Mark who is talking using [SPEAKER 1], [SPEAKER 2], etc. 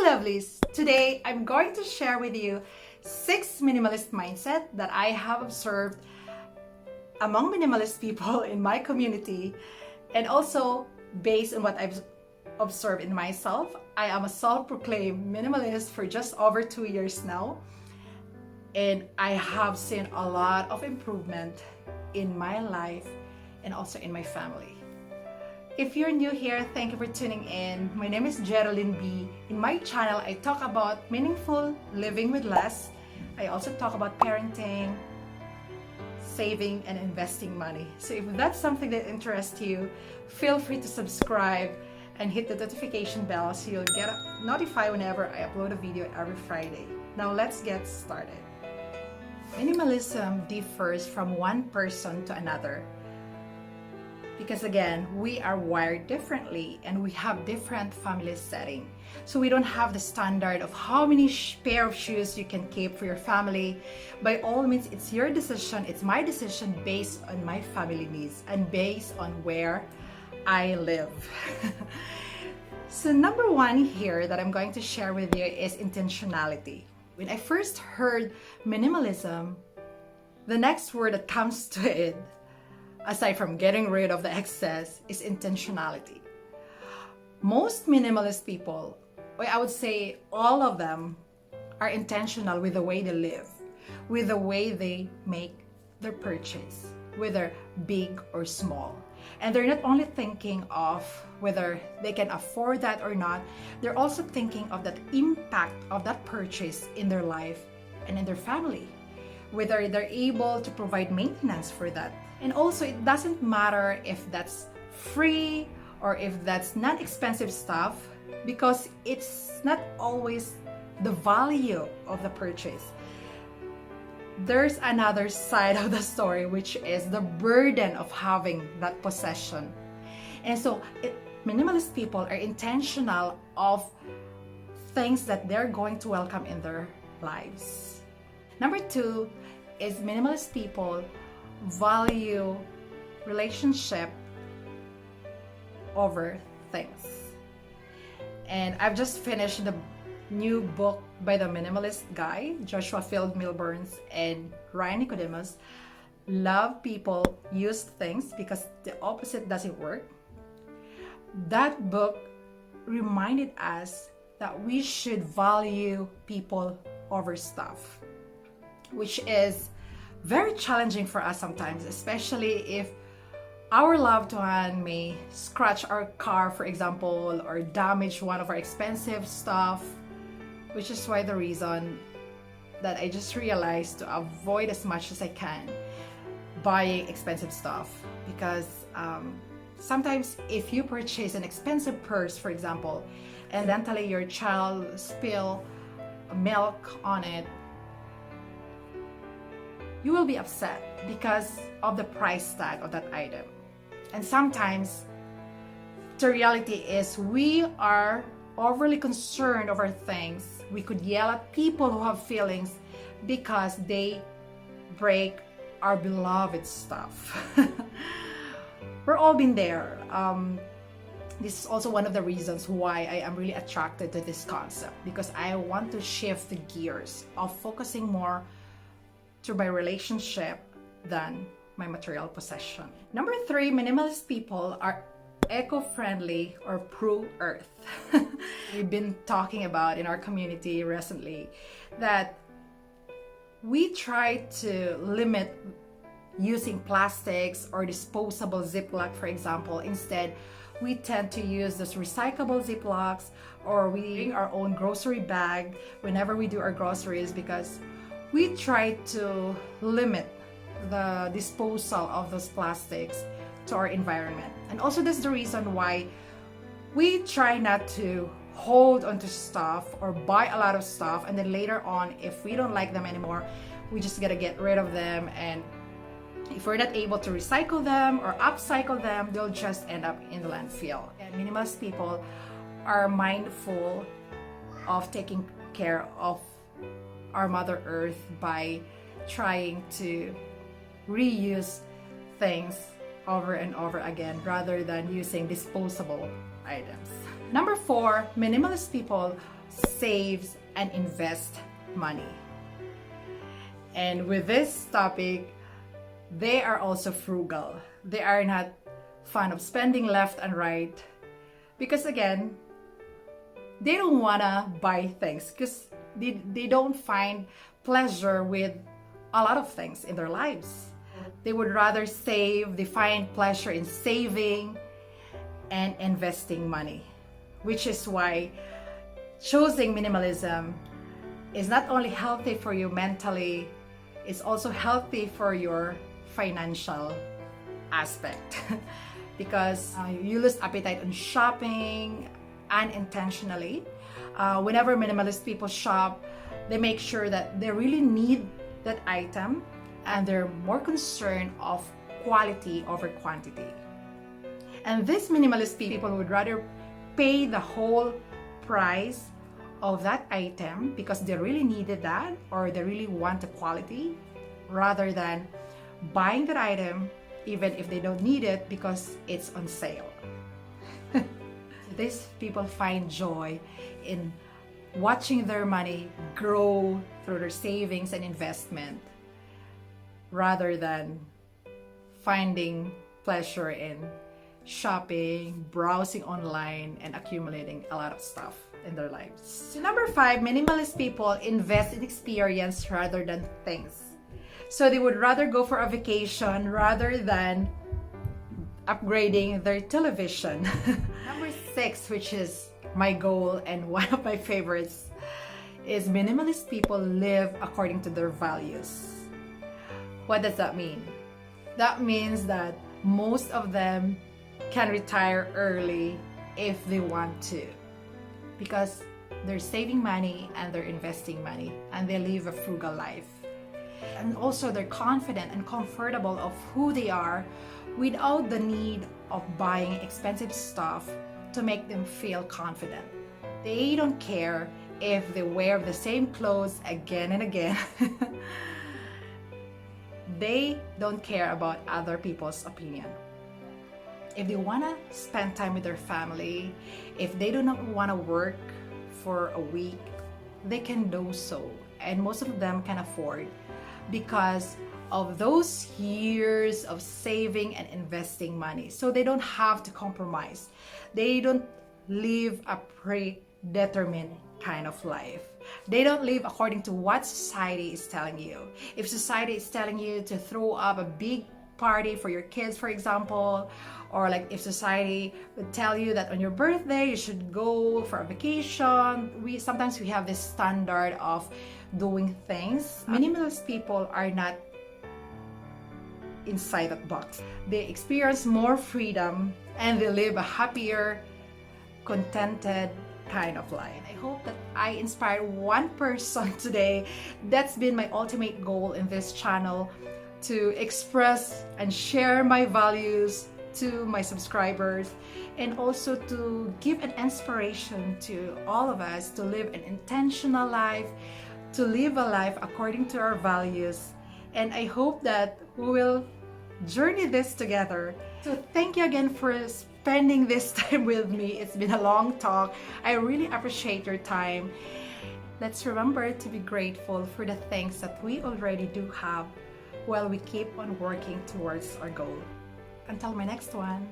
[SPEAKER 1] lovelies! Today I'm going to share with you 6 minimalist mindset that I have observed among minimalist people in my community, and also based on what I've observed in myself. I am a self-proclaimed minimalist for just over 2 years now, and I have seen a lot of improvement in my life and also in my family. If you're new here, thank you for tuning in. My name is Geraldine B. In my channel, I talk about meaningful living with less. I also talk about parenting, saving, and investing money. So if that's something that interests you, feel free to subscribe and hit the notification bell so you'll get notified whenever I upload a video every Friday. Now let's get started. Minimalism differs from one person to another. Because again, we are wired differently and we have different family setting. So we don't have the standard of how many pair of shoes you can keep for your family. By all means, it's your decision, it's my decision based on my family needs and based on where I live. So number one here that I'm going to share with you is intentionality. When I first heard minimalism, the next word that comes to it, aside from getting rid of the excess, is intentionality. Most minimalist people, or I would say all of them, are intentional with the way they live, with the way they make their purchase, whether big or small. And they're not only thinking of whether they can afford that or not, they're also thinking of that impact of that purchase in their life and in their family, whether they're able to provide maintenance for that. And also, it doesn't matter if that's free or if that's not expensive stuff, because it's not always the value of the purchase. There's another side of the story, which is the burden of having that possession. And so minimalist people are intentional of things that they're going to welcome in their lives. Number two is minimalist people value relationship over things. And I've just finished the new book by the minimalist guy, Joshua Field Millburns and Ryan Nicodemus. Love people, use things, because the opposite doesn't work. That book reminded us that we should value people over stuff, which is very challenging for us sometimes, especially if our loved one may scratch our car, for example, or damage one of our expensive stuff, which is why the reason that I just realized to avoid as much as I can buying expensive stuff. Because sometimes if you purchase an expensive purse, for example, and then your child spill milk on it, you will be upset because of the price tag of that item. And sometimes the reality is we are overly concerned over things. We could yell at people who have feelings because they break our beloved stuff. We're all been there. This is also one of the reasons why I am really attracted to this concept, because I want to shift the gears of focusing more to my relationship than my material possession. Number three, minimalist people are eco-friendly or pro-earth. We've been talking about in our community recently that we try to limit using plastics or disposable Ziploc, for example. Instead, we tend to use those recyclable Ziplocs, or we bring our own grocery bag whenever we do our groceries, because we try to limit the disposal of those plastics to our environment. And also, that's the reason why we try not to hold onto stuff or buy a lot of stuff, and then later on, if we don't like them anymore, we just gotta get rid of them. And if we're not able to recycle them or upcycle them, they'll just end up in the landfill. And minimalist people are mindful of taking care of our Mother Earth by trying to reuse things over and over again rather than using disposable items. Number 4, minimalist people saves and invest money. And with this topic, they are also frugal. They are not fond of spending left and right because again, they don't wanna buy things because they don't find pleasure with a lot of things in their lives. They would rather save. They find pleasure in saving and investing money, which is why choosing minimalism is not only healthy for you mentally, it's also healthy for your financial aspect because you lose appetite on shopping unintentionally. Whenever minimalist people shop, they make sure that they really need that item and they're more concerned of quality over quantity. And these minimalist people would rather pay the whole price of that item because they really needed that or they really want the quality rather than buying that item even if they don't need it because it's on sale. These people find joy in watching their money grow through their savings and investment rather than finding pleasure in shopping, browsing online, and accumulating a lot of stuff in their lives. So number 5, minimalist people invest in experience rather than things. So they would rather go for a vacation rather than upgrading their television. Number 6, which is my goal and one of my favorites, is minimalist people live according to their values. What does that mean? That means that most of them can retire early if they want to because they're saving money and they're investing money and they live a frugal life. And also they're confident and comfortable of who they are without the need of buying expensive stuff to make them feel confident. They don't care if they wear the same clothes again and again. They don't care about other people's opinion. If they want to spend time with their family, if they do not want to work for a week, they can do so. And most of them can afford because of those years of saving and investing money. So they don't have to compromise. They don't live a predetermined kind of life. They don't live according to what society is telling you. If society is telling you to throw up a big party for your kids, for example, or like if society would tell you that on your birthday you should go for a vacation, sometimes we have this standard of doing things. Minimalist people are not inside that box. They experience more freedom and they live a happier, contented kind of life. I hope that I inspired one person today. That's been my ultimate goal in this channel, to express and share my values to my subscribers and also to give an inspiration to all of us to live an intentional life, to live a life according to our values. And I hope that we will journey this together. So thank you again for spending this time with me. It's been a long talk. I really appreciate your time. Let's remember to be grateful for the things that we already do have while we keep on working towards our goal. Until my next one.